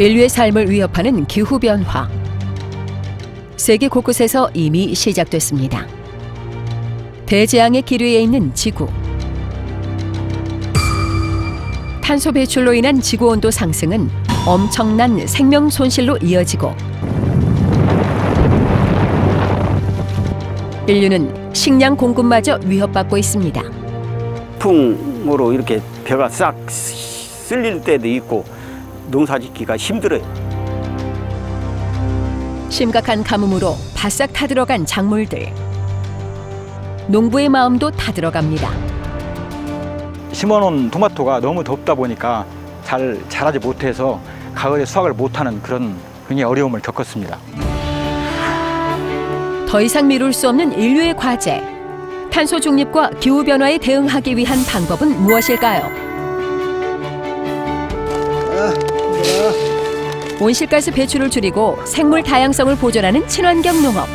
인류의 삶을 위협하는 기후변화. 세계 곳곳에서 이미 시작됐습니다. 대재앙의 기류에 있는 지구. 탄소 배출로 인한 지구온도 상승은 엄청난 생명 손실로 이어지고 인류는 식량 공급마저 위협받고 있습니다. 풍으로 이렇게 벼가 싹 쓸릴 때도 있고 농사짓기가 힘들어요. 심각한 가뭄으로 바싹 타들어간 작물들. 농부의 마음도 타들어갑니다. 심어놓은 토마토가 너무 덥다 보니까 잘 자라지 못해서 가을에 수확을 못하는 그런 굉장히 어려움을 겪었습니다. 더 이상 미룰 수 없는 인류의 과제. 탄소 중립과 기후변화에 대응하기 위한 방법은 무엇일까요? 온실가스 배출을 줄이고 생물 다양성을 보존하는 친환경 농업.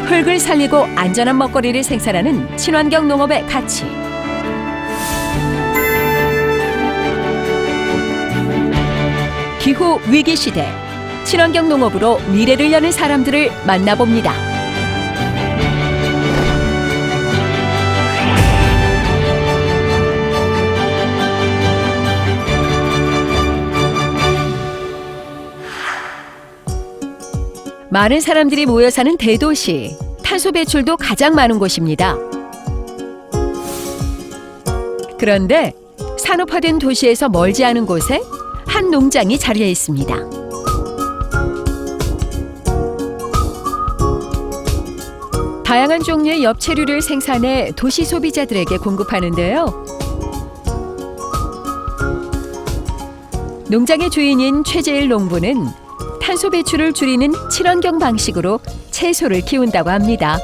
흙을 살리고 안전한 먹거리를 생산하는 친환경 농업의 가치. 기후 위기 시대. 친환경 농업으로 미래를 여는 사람들을 만나봅니다. 많은 사람들이 모여 사는 대도시. 탄소 배출도 가장 많은 곳입니다. 그런데 산업화된 도시에서 멀지 않은 곳에 한 농장이 자리해 있습니다. 다양한 종류의 엽채류를 생산해 도시 소비자들에게 공급하는데요. 농장의 주인인 최재일 농부는 탄소 배출을 줄이는 친환경 방식으로 채소를 키운다고 합니다.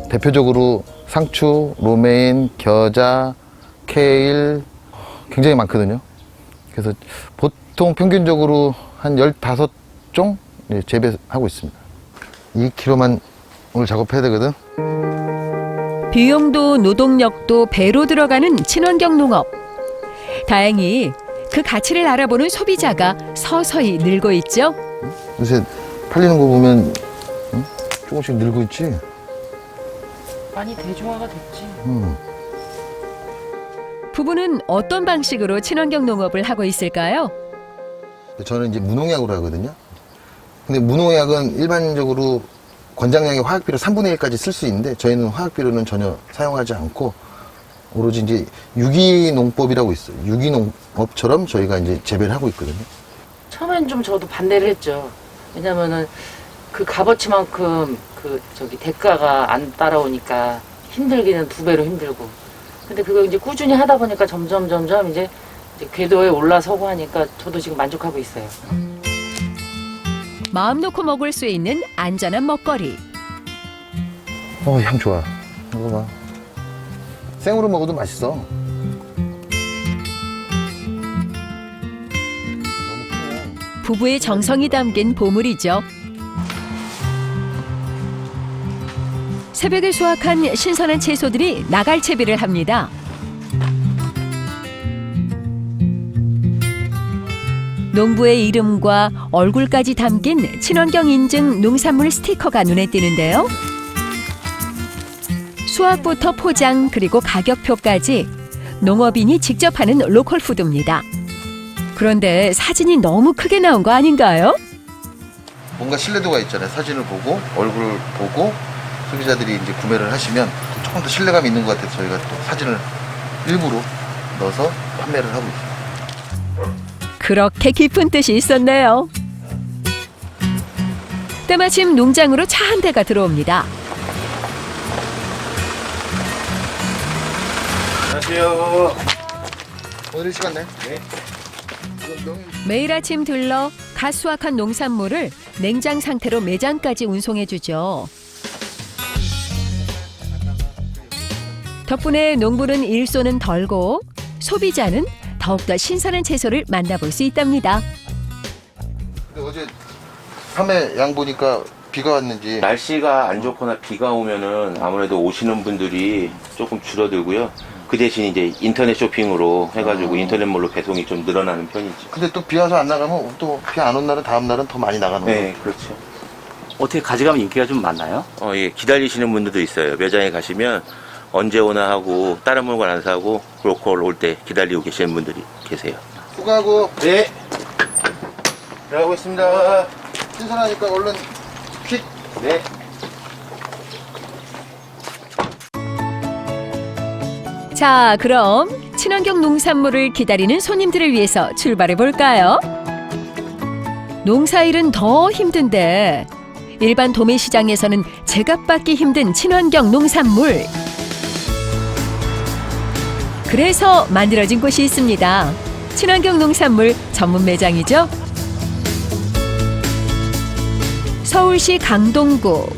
대표적으로 상추, 로메인, 겨자, 케일 굉장히 많거든요. 그래서 보통 평균적으로 한 15종 재배하고 있습니다. 2kg만 오늘 작업해야 되거든. 비용도 노동력도 배로 들어가는 친환경 농업. 다행히 그 가치를 알아보는 소비자가 서서히 늘고 있죠. 요새 팔리는 거 보면 조금씩 늘고 있지? 많이 대중화가 됐지. 부부는 어떤 방식으로 친환경 농업을 하고 있을까요? 저는 이제 무농약으로 하거든요. 근데 무농약은 일반적으로 권장량의 화학비료 3분의 1까지 쓸 수 있는데 저희는 화학비료는 전혀 사용하지 않고 오로지 이제 유기농법이라고 있어요. 유기농업처럼 저희가 이제 재배를 하고 있거든요. 처음엔 좀 저도 반대를 했죠. 왜냐면은 그 값어치만큼 대가가 안 따라오니까 힘들기는 2배로 힘들고. 근데 그거 이제 꾸준히 하다 보니까 점점 이제 궤도에 올라서고 하니까 저도 지금 만족하고 있어요. 마음 놓고 먹을 수 있는 안전한 먹거리. 향 좋아. 이거 봐. 생으로 먹어도 맛있어. 부부의 정성이 담긴 보물이죠. 새벽에 수확한 신선한 채소들이 나갈 채비를 합니다. 농부의 이름과 얼굴까지 담긴 친환경 인증 농산물 스티커가 눈에 띄는데요. 수확부터 포장 그리고 가격표까지 농업인이 직접 하는 로컬 푸드입니다. 그런데 사진이 너무 크게 나온 거 아닌가요? 뭔가 신뢰도가 있잖아요. 사진을 보고 얼굴을 보고 소비자들이 이제 구매를 하시면 조금 더 신뢰감이 있는 것 같아서 저희가 또 사진을 일부러 넣어서 판매를 하고 있습니다. 그렇게 깊은 뜻이 있었네요. 때마침 농장으로 차 한 대가 들어옵니다. 안녕하세요. 오늘 시간 내? 네. 매일 아침 들러 갓 수확한 농산물을 냉장 상태로 매장까지 운송해주죠. 덕분에 농부는 일손은 덜고 소비자는 더욱더 신선한 채소를 만나볼 수 있답니다. 근데 어제 판매 양 보니까 비가 왔는지. 날씨가 안 좋거나 비가 오면은 아무래도 오시는 분들이 조금 줄어들고요. 그 대신 이제 인터넷 쇼핑으로 해가지고 인터넷몰로 배송이 좀 늘어나는 편이죠. 근데 또 비 와서 안 나가면 또 비 안 온 날은 다음 날은 더 많이 나가는 거예요. 네, 그렇죠. 어떻게 가져가면 인기가 좀 많나요? 예, 기다리시는 분들도 있어요. 매장에 가시면 언제 오나 하고 다른 물건 안 사고 로컬 올 때 기다리고 계시는 분들이 계세요. 수고하고. 네. 들어가고 있습니다. 신선하니까 얼른 퀵. 네. 자, 그럼 친환경 농산물을 기다리는 손님들을 위해서 출발해 볼까요? 농사일은 더 힘든데 일반 도매시장에서는 제값받기 힘든 친환경 농산물. 그래서 만들어진 곳이 있습니다. 친환경 농산물 전문 매장이죠. 서울시 강동구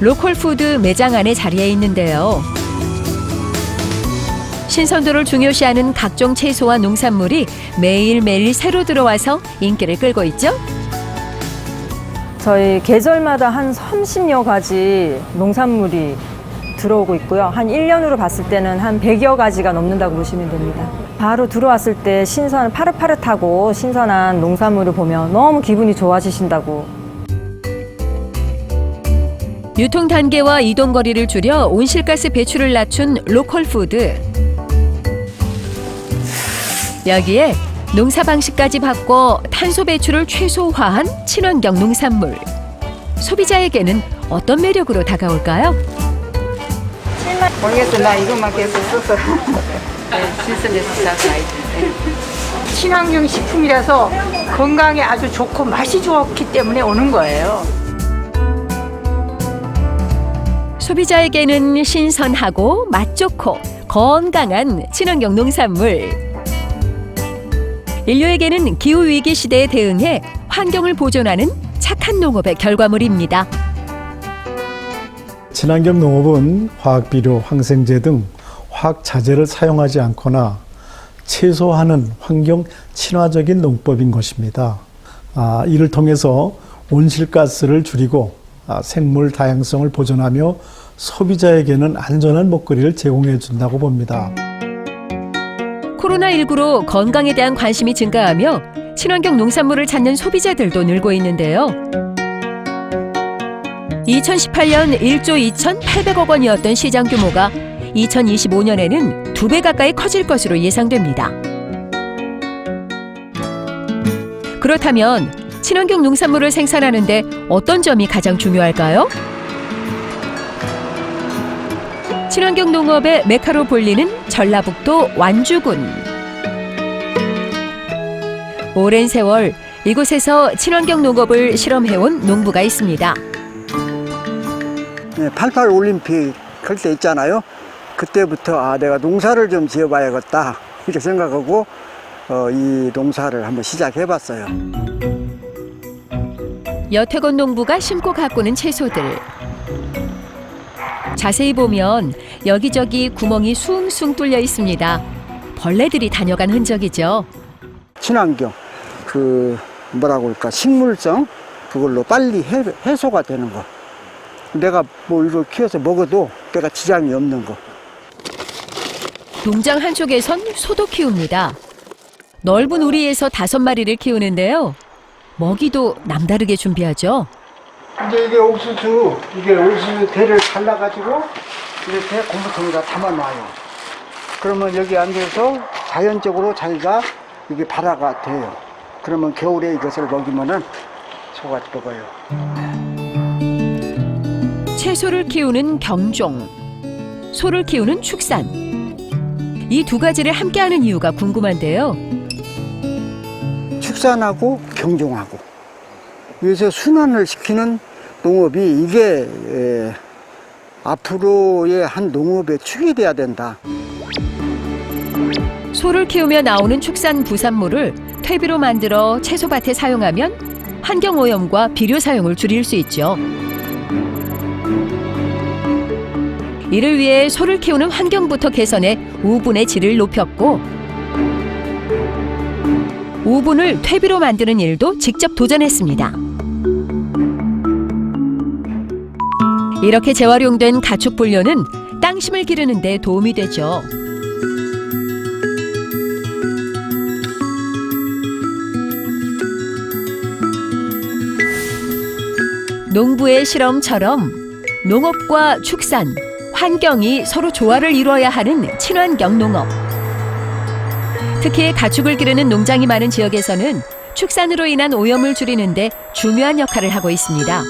로컬푸드 매장 안에 자리해 있는데요. 신선도를 중요시하는 각종 채소와 농산물이 매일매일 새로 들어와서 인기를 끌고 있죠. 저희 계절마다 한 30여 가지 농산물이 들어오고 있고요. 한 1년으로 봤을 때는 한 100여 가지가 넘는다고 보시면 됩니다. 바로 들어왔을 때 신선, 파릇파릇하고 신선한 농산물을 보면 너무 기분이 좋아지신다고. 유통 단계와 이동 거리를 줄여 온실가스 배출을 낮춘 로컬푸드. 여기에 농사 방식까지 바꿔 탄소 배출을 최소화한 친환경 농산물. 소비자에게는 어떤 매력으로 다가올까요? 모르겠어. 나 이것만 계속 써서. 신선해서 싸서 아이들. 친환경 식품이라서 건강에 아주 좋고 맛이 좋기 때문에 오는 거예요. 소비자에게는 신선하고 맛 좋고 건강한 친환경 농산물. 인류에게는 기후위기 시대에 대응해 환경을 보존하는 착한 농업의 결과물입니다. 친환경 농업은 화학비료, 항생제 등 화학자재를 사용하지 않거나 최소화하는 환경 친화적인 농법인 것입니다. 이를 통해서 온실가스를 줄이고 생물 다양성을 보존하며 소비자에게는 안전한 먹거리를 제공해 준다고 봅니다. 코로나19로 건강에 대한 관심이 증가하며 친환경 농산물을 찾는 소비자들도 늘고 있는데요. 2018년 1조 2,800억 원이었던 시장 규모가 2025년에는 2배 가까이 커질 것으로 예상됩니다. 그렇다면 친환경 농산물을 생산하는데 어떤 점이 가장 중요할까요? 친환경 농업의 메카로 불리는 전라북도 완주군. 오랜 세월 이곳에서 친환경 농업을 실험해온 농부가 있습니다. 88 올림픽 할 때 있잖아요. 그때부터 내가 농사를 좀 지어봐야겠다 이렇게 생각하고 이 농사를 한번 시작해봤어요. 여태건 농부가 심고 가꾸는 채소들. 자세히 보면 여기저기 구멍이 숭숭 뚫려 있습니다. 벌레들이 다녀간 흔적이죠. 친환경 뭐라고 할까 식물성 그걸로 빨리 해소가 되는 거. 내가 뭐 이걸 키워서 먹어도 내가 지장이 없는 거. 농장 한쪽에선 소도 키웁니다. 넓은 우리에서 5마리를 키우는데요. 먹이도 남다르게 준비하죠. 이제 이게 옥수수 대를 갈라가지고 이렇게 고무통에다 담아놔요. 그러면 여기 앉아서 자연적으로 자기가 이게 발화가 돼요. 그러면 겨울에 이것을 먹이면은 소가 먹어요. 채소를 키우는 경종, 소를 키우는 축산. 이 두 가지를 함께하는 이유가 궁금한데요. 축산하고 경종하고 그래서 순환을 시키는 농업이 이게 앞으로의 한 농업의 축이 돼야 된다. 소를 키우며 나오는 축산 부산물을 퇴비로 만들어 채소밭에 사용하면 환경오염과 비료 사용을 줄일 수 있죠. 이를 위해 소를 키우는 환경부터 개선해 우분의 질을 높였고 우분을 퇴비로 만드는 일도 직접 도전했습니다. 이렇게 재활용된 가축 분료는 땅심을 기르는 데 도움이 되죠. 농부의 실험처럼 농업과 축산, 환경이 서로 조화를 이루어야 하는 친환경 농업. 특히 가축을 기르는 농장이 많은 지역에서는 축산으로 인한 오염을 줄이는 데 중요한 역할을 하고 있습니다.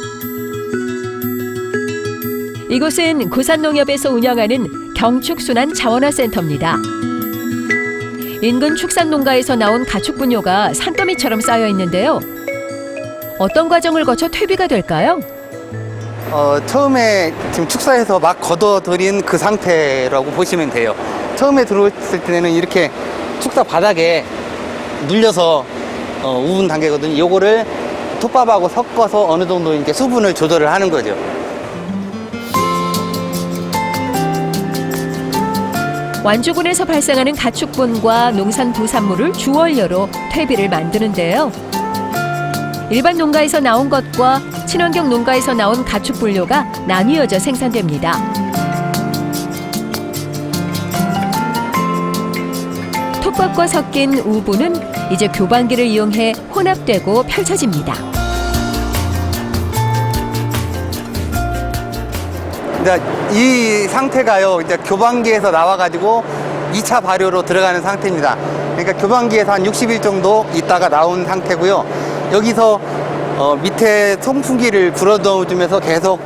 이곳은 고산농협에서 운영하는 경축순환 자원화센터입니다. 인근 축산농가에서 나온 가축 분뇨가 산더미처럼 쌓여 있는데요. 어떤 과정을 거쳐 퇴비가 될까요? 처음에 지금 축사에서 막 걷어들인 그 상태라고 보시면 돼요. 처음에 들어왔을 때는 이렇게 축사 바닥에 눌려서 우분 단계거든요. 요거를 톱밥하고 섞어서 어느 정도 이제 수분을 조절을 하는 거죠. 완주군에서 발생하는 가축분과 농산 부산물을 주원료로 퇴비를 만드는데요. 일반 농가에서 나온 것과 친환경 농가에서 나온 가축 분료가 나뉘어져 생산됩니다. 톱밥과 섞인 우분은 이제 교반기를 이용해 혼합되고 펼쳐집니다. 이 상태가요, 이제 교반기에서 나와가지고 2차 발효로 들어가는 상태입니다. 그러니까 교반기에서 한 60일 정도 있다가 나온 상태고요. 여기서 밑에 송풍기를 불어 넣어주면서 계속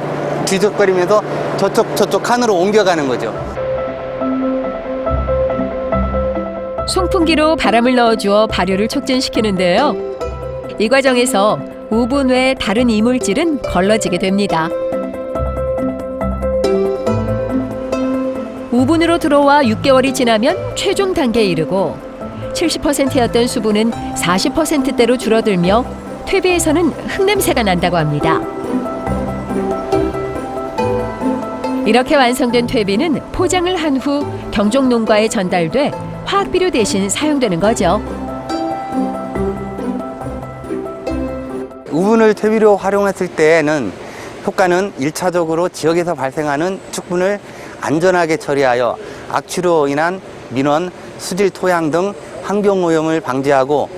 뒤적거리면서 저쪽 칸으로 옮겨가는 거죠. 송풍기로 바람을 넣어주어 발효를 촉진시키는데요. 이 과정에서 우분 외 다른 이물질은 걸러지게 됩니다. 우분으로 들어와 6개월이 지나면 최종 단계에 이르고 70%였던 수분은 40%대로 줄어들며 퇴비에서는 흙냄새가 난다고 합니다. 이렇게 완성된 퇴비는 포장을 한 후 경종농가에 전달돼 화학비료 대신 사용되는 거죠. 우분을 퇴비로 활용했을 때는 효과는 1차적으로 지역에서 발생하는 축분을 안전하게 처리하여 악취로 인한 민원, 수질 토양 등 환경오염을 방지하고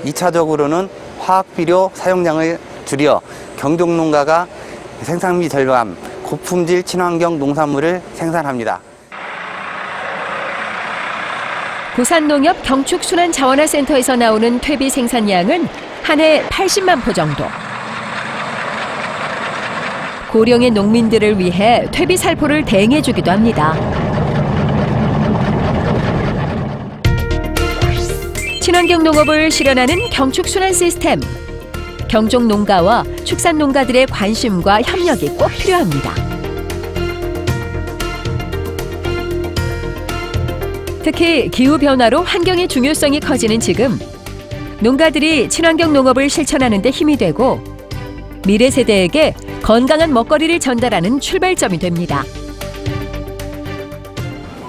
2차적으로는 화학비료 사용량을 줄여 경종농가가 생산비 절감, 고품질 친환경 농산물을 생산합니다. 고산농협 경축순환자원화센터에서 나오는 퇴비 생산량은 한 해 80만 포 정도. 고령의 농민들을 위해 퇴비 살포를 대행해주기도 합니다. 친환경 농업을 실현하는 경축순환 시스템. 경종 농가와 축산 농가들의 관심과 협력이 꼭 필요합니다. 특히 기후변화로 환경의 중요성이 커지는 지금 농가들이 친환경 농업을 실천하는 데 힘이 되고 미래 세대에게 건강한 먹거리를 전달하는 출발점이 됩니다.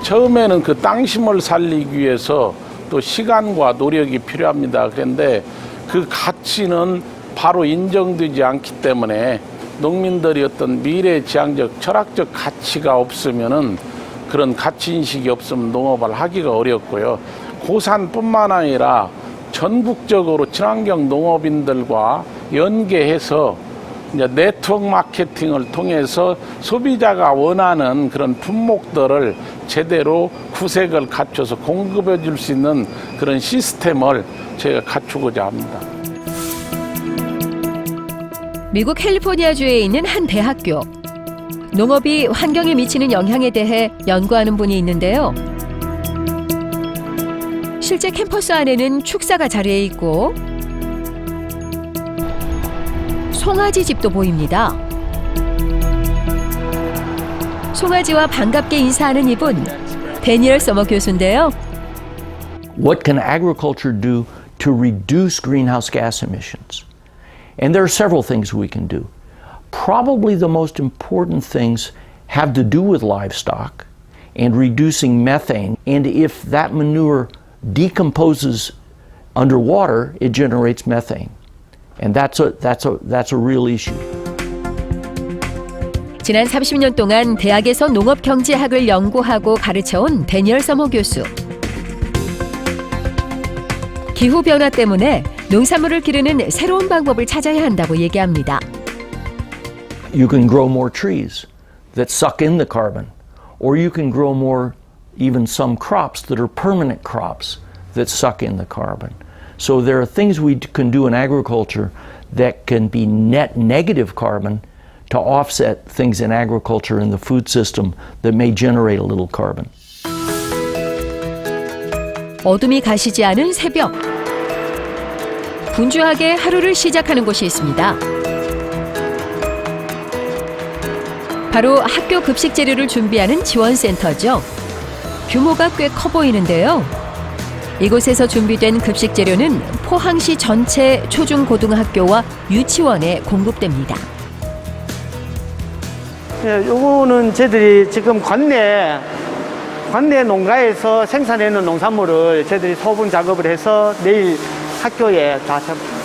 처음에는 그 땅심을 살리기 위해서 또 시간과 노력이 필요합니다. 그런데 그 가치는 바로 인정되지 않기 때문에 농민들이 어떤 미래지향적 철학적 가치가 없으면은 그런 가치인식이 없으면 농업을 하기가 어렵고요. 고산뿐만 아니라 전국적으로 친환경 농업인들과 연계해서 이제 네트워크 마케팅을 통해서 소비자가 원하는 그런 품목들을 제대로 구색을 갖춰서 공급해 줄 수 있는 그런 시스템을 저희가 갖추고자 합니다. 미국 캘리포니아주에 있는 한 대학교. 농업이 환경에 미치는 영향에 대해 연구하는 분이 있는데요. 실제 캠퍼스 안에는 축사가 자리해 있고 송아지 집도 보입니다. 송아지와 반갑게 인사하는 이분, 데니얼 서머 교수인데요. What can agriculture do to reduce greenhouse gas emissions? And there are several things we can do. Probably the most important things have to do with livestock and reducing methane. And if that manure decomposes underwater, it generates methane. And that's a real issue. 지난 30년 동안 대학에서 농업경제학을 연구하고 가르쳐온 데니얼 서머 교수. 기후변화 때문에 농산물을 기르는 새로운 방법을 찾아야 한다고 얘기합니다. You can grow more trees that suck in the carbon, or you can grow more, even some crops that are permanent crops that suck in the carbon. So there are things we can do in agriculture that can be net negative carbon to offset things in agriculture and the food system that may generate a little carbon. 어둠이 가시지 않은 새벽. 분주하게 하루를 시작하는 곳이 있습니다. 바로 학교 급식 재료를 준비하는 지원센터죠. 규모가 꽤 커 보이는데요. 이곳에서 준비된 급식 재료는 포항시 전체 초중고등학교와 유치원에 공급됩니다. 요거는 저희들이 지금 관내 농가에서 생산해놓은 농산물을 저희들이 소분 작업을 해서 내일 학교에 다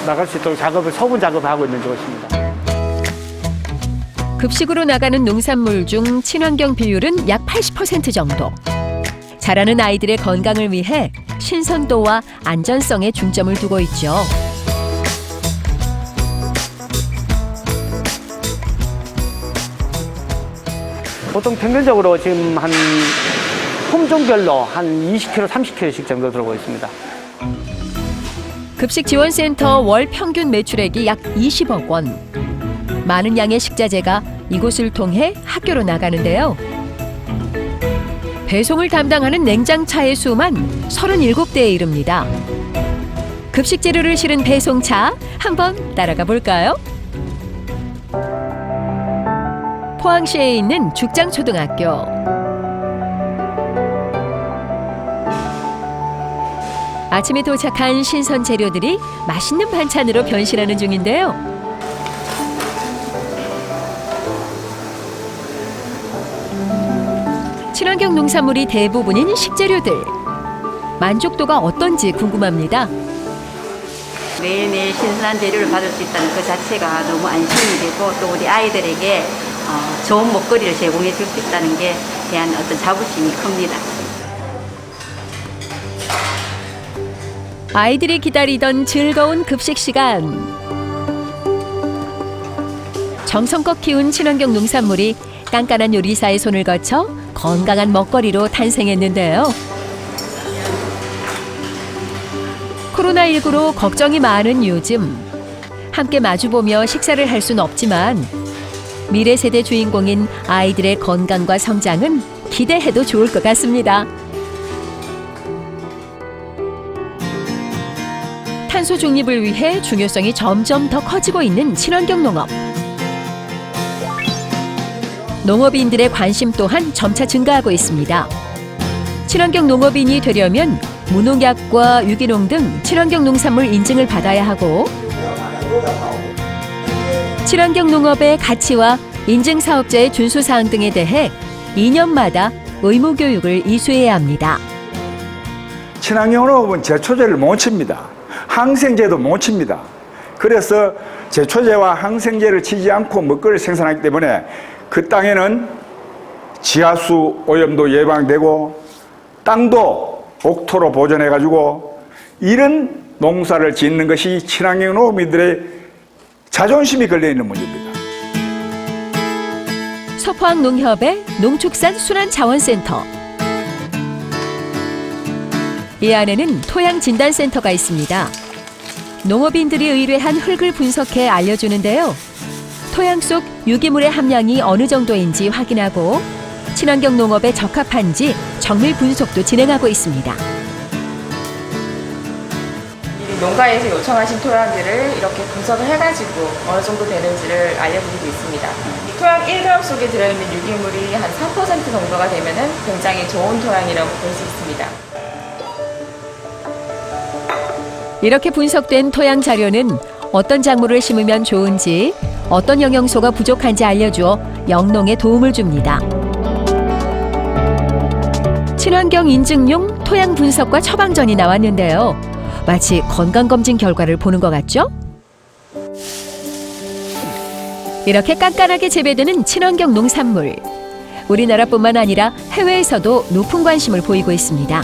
나갈 수 있도록 소분 작업을 하고 있는 곳입니다. 급식으로 나가는 농산물 중 친환경 비율은 약 80% 정도. 자라는 아이들의 건강을 위해 신선도와 안전성에 중점을 두고 있죠. 보통 평균적으로 지금 한 품종별로 한 20kg, 30kg씩 정도 들어오고 있습니다. 급식지원센터 월 평균 매출액이 약 20억 원. 많은 양의 식자재가 이곳을 통해 학교로 나가는데요. 배송을 담당하는 냉장차의 수만 37대에 이릅니다. 급식 재료를 실은 배송차 한번 따라가 볼까요? 포항시에 있는 죽장초등학교. 아침에 도착한 신선 재료들이 맛있는 반찬으로 변신하는 중인데요. 친환경 농산물이 대부분인 식재료들. 만족도가 어떤지 궁금합니다. 매일매일 신선한 재료를 받을 수 있다는 그 자체가 너무 안심이 되고 또 우리 아이들에게 좋은 먹거리를 제공해 줄 수 있다는 게 대한 어떤 자부심이 큽니다. 아이들이 기다리던 즐거운 급식 시간. 정성껏 키운 친환경 농산물이 깐깐한 요리사의 손을 거쳐 건강한 먹거리로 탄생했는데요. 코로나19로 걱정이 많은 요즘 함께 마주보며 식사를 할 수는 없지만 미래 세대 주인공인 아이들의 건강과 성장은 기대해도 좋을 것 같습니다. 탄소 중립을 위해 중요성이 점점 더 커지고 있는 친환경 농업. 농업인들의 관심 또한 점차 증가하고 있습니다. 친환경 농업인이 되려면 무농약과 유기농 등 친환경 농산물 인증을 받아야 하고 친환경 농업의 가치와 인증 사업자의 준수 사항 등에 대해 2년마다 의무 교육을 이수해야 합니다. 친환경 농업은 제초제를 못 칩니다. 항생제도 못 칩니다. 그래서 제초제와 항생제를 치지 않고 먹거리를 생산하기 때문에 그 땅에는 지하수 오염도 예방되고 땅도 옥토로 보존해가지고 이런 농사를 짓는 것이 친환경 농업인들의 자존심이 걸려있는 문제입니다. 서포항농협의 농축산순환자원센터. 이 안에는 토양진단센터가 있습니다. 농업인들이 의뢰한 흙을 분석해 알려주는데요. 토양 속 유기물의 함량이 어느 정도인지 확인하고 친환경 농업에 적합한지 정밀 분석도 진행하고 있습니다. 농가에서 요청하신 토양들을 이렇게 분석을 해가지고 어느 정도 되는지를 알려드리고 있습니다. 이 토양 1g 속에 들어있는 유기물이 한 3% 정도가 되면은 굉장히 좋은 토양이라고 볼 수 있습니다. 이렇게 분석된 토양 자료는 어떤 작물을 심으면 좋은지, 어떤 영양소가 부족한지 알려주어 영농에 도움을 줍니다. 친환경 인증용 토양 분석과 처방전이 나왔는데요. 마치 건강검진 결과를 보는 것 같죠? 이렇게 깐깐하게 재배되는 친환경 농산물. 우리나라뿐만 아니라 해외에서도 높은 관심을 보이고 있습니다.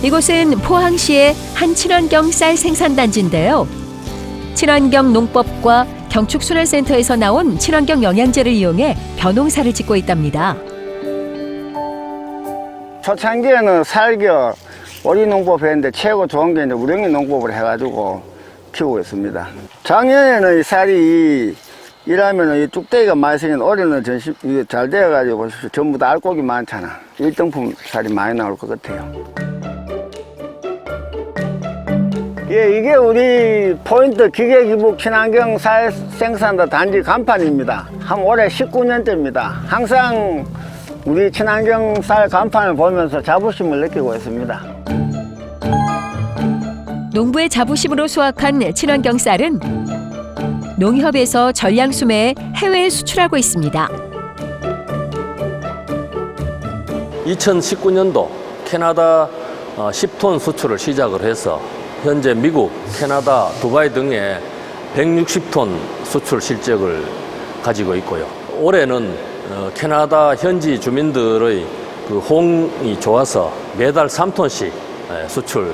이곳은 포항시의 한 친환경 쌀 생산단지인데요. 친환경 농법과 경축순환센터에서 나온 친환경 영양제를 이용해 벼농사를 짓고 있답니다. 초창기에는 살겨 오리 농법 했는데 최고 좋은 게 이제 우렁이 농법을 해가지고 키우고 있습니다. 작년에는 이 쌀이 일하면 이 뚝대기가 많이 생긴 올해는 전시 잘 되어가지고 보십시오. 전부 다 알곡이 많잖아. 1등품 쌀이 많이 나올 것 같아요. 예, 이게 우리 포인트 기계기부 친환경 쌀 생산자 단지 간판입니다. 한 올해 19년째입니다. 항상 우리 친환경 쌀 간판을 보면서 자부심을 느끼고 있습니다. 농부의 자부심으로 수확한 친환경 쌀은 농협에서 전량 수매해 해외에 수출하고 있습니다. 2019년도 캐나다 10톤 수출을 시작을 해서 현재 미국, 캐나다, 두바이 등에 160톤 수출 실적을 가지고 있고요. 올해는 캐나다 현지 주민들의 그 호응이 좋아서 매달 3톤씩 수출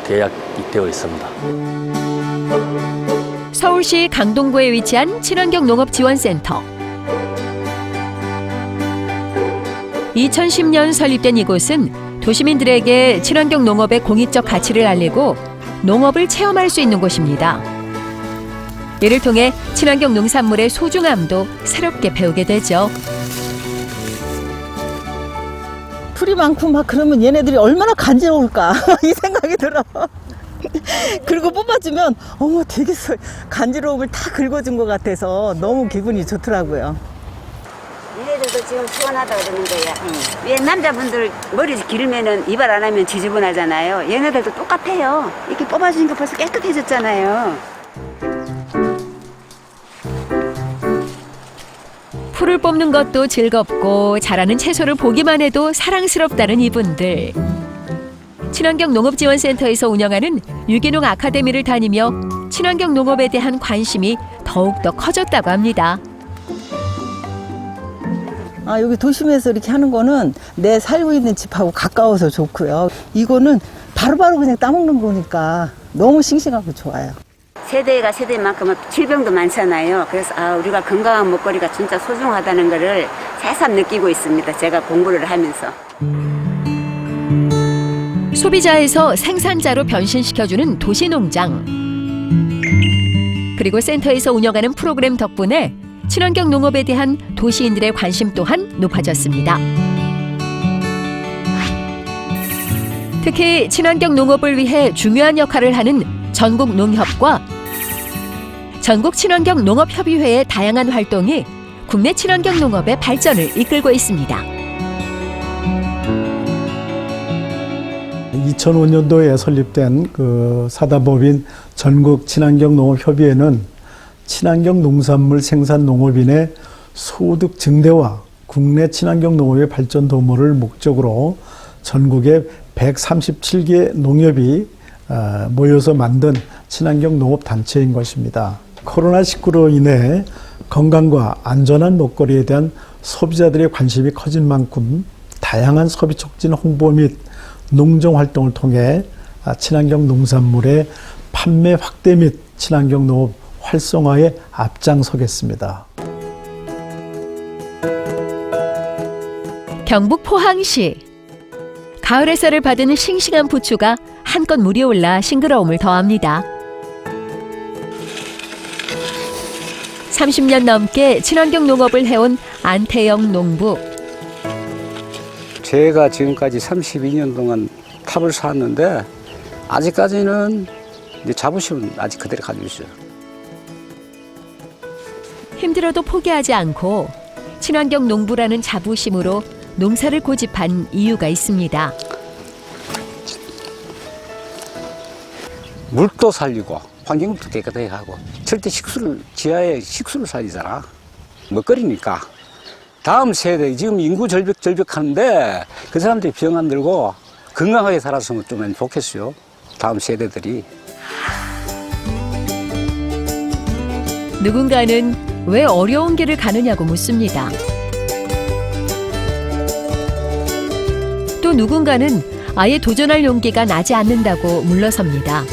계약이 되어 있습니다. 서울시 강동구에 위치한 친환경 농업지원센터. 2010년 설립된 이곳은 도시민들에게 친환경 농업의 공익적 가치를 알리고 농업을 체험할 수 있는 곳입니다. 이를 통해 친환경 농산물의 소중함도 새롭게 배우게 되죠. 풀이 많고 막 그러면 얘네들이 얼마나 간지러울까 이 생각이 들어. 그리고 뽑아주면 어머 되게 간지러움을 다 긁어준 것 같아서 너무 기분이 좋더라고요. 얘네들도 지금 시원하다 그러는 거야. 왜 남자분들 머리 기르면은 이발 안 하면 지저분하잖아요. 얘네들도 똑같아요. 이렇게 뽑아주니까 벌써 깨끗해졌잖아요. 풀을 뽑는 것도 즐겁고 자라는 채소를 보기만 해도 사랑스럽다는 이분들. 친환경 농업지원센터에서 운영하는 유기농 아카데미를 다니며 친환경 농업에 대한 관심이 더욱더 커졌다고 합니다. 여기 도심에서 이렇게 하는 거는 내 살고 있는 집하고 가까워서 좋고요. 이거는 바로바로 그냥 따먹는 거니까 너무 싱싱하고 좋아요. 세대가 세대만큼 질병도 많잖아요. 그래서 우리가 건강한 먹거리가 진짜 소중하다는 거를 새삼 느끼고 있습니다. 제가 공부를 하면서. 소비자에서 생산자로 변신시켜주는 도시농장. 그리고 센터에서 운영하는 프로그램 덕분에 친환경 농업에 대한 도시인들의 관심 또한 높아졌습니다. 특히 친환경 농업을 위해 중요한 역할을 하는 전국 농협과 전국 친환경 농업협의회의 다양한 활동이 국내 친환경 농업의 발전을 이끌고 있습니다. 2005년도에 설립된 그 사단법인 전국 친환경 농업협의회는 친환경 농산물 생산 농업인의 소득 증대와 국내 친환경 농업의 발전 도모를 목적으로 전국의 137개 농협이 모여서 만든 친환경 농업 단체인 것입니다. 코로나19로 인해 건강과 안전한 먹거리에 대한 소비자들의 관심이 커진 만큼 다양한 소비 촉진 홍보 및 농정 활동을 통해 친환경 농산물의 판매 확대 및 친환경 농업 활성화에 앞장서겠습니다. 경북 포항시. 가을 햇살을 받은 싱싱한 부추가 한껏 물이 올라 싱그러움을 더합니다. 30년 넘게 친환경 농업을 해온 안태영 농부. 제가 지금까지 32년 동안 탑을 쌓았는데 아직까지는 이제 자부심은 아직 그대로 가지고 있어요. 힘들어도 포기하지 않고 친환경 농부라는 자부심으로 농사를 고집한 이유가 있습니다. 물도 살리고 환경도 깨끗하게 하고 절대 지하에 식수를 살리잖아. 먹거리니까 다음 세대 지금 인구 절벽하는데 그 사람들이 병 안 들고 건강하게 살았으면 좀 좋겠어요. 다음 세대들이. 누군가는 왜 어려운 길을 가느냐고 묻습니다. 또 누군가는 아예 도전할 용기가 나지 않는다고 물러섭니다.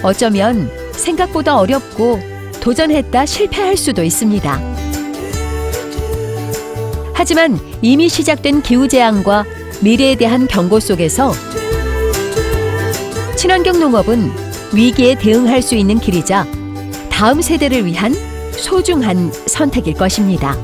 어쩌면 생각보다 어렵고 도전했다 실패할 수도 있습니다. 하지만 이미 시작된 기후재앙과 미래에 대한 경고 속에서 친환경 농업은 위기에 대응할 수 있는 길이자 다음 세대를 위한 소중한 선택일 것입니다.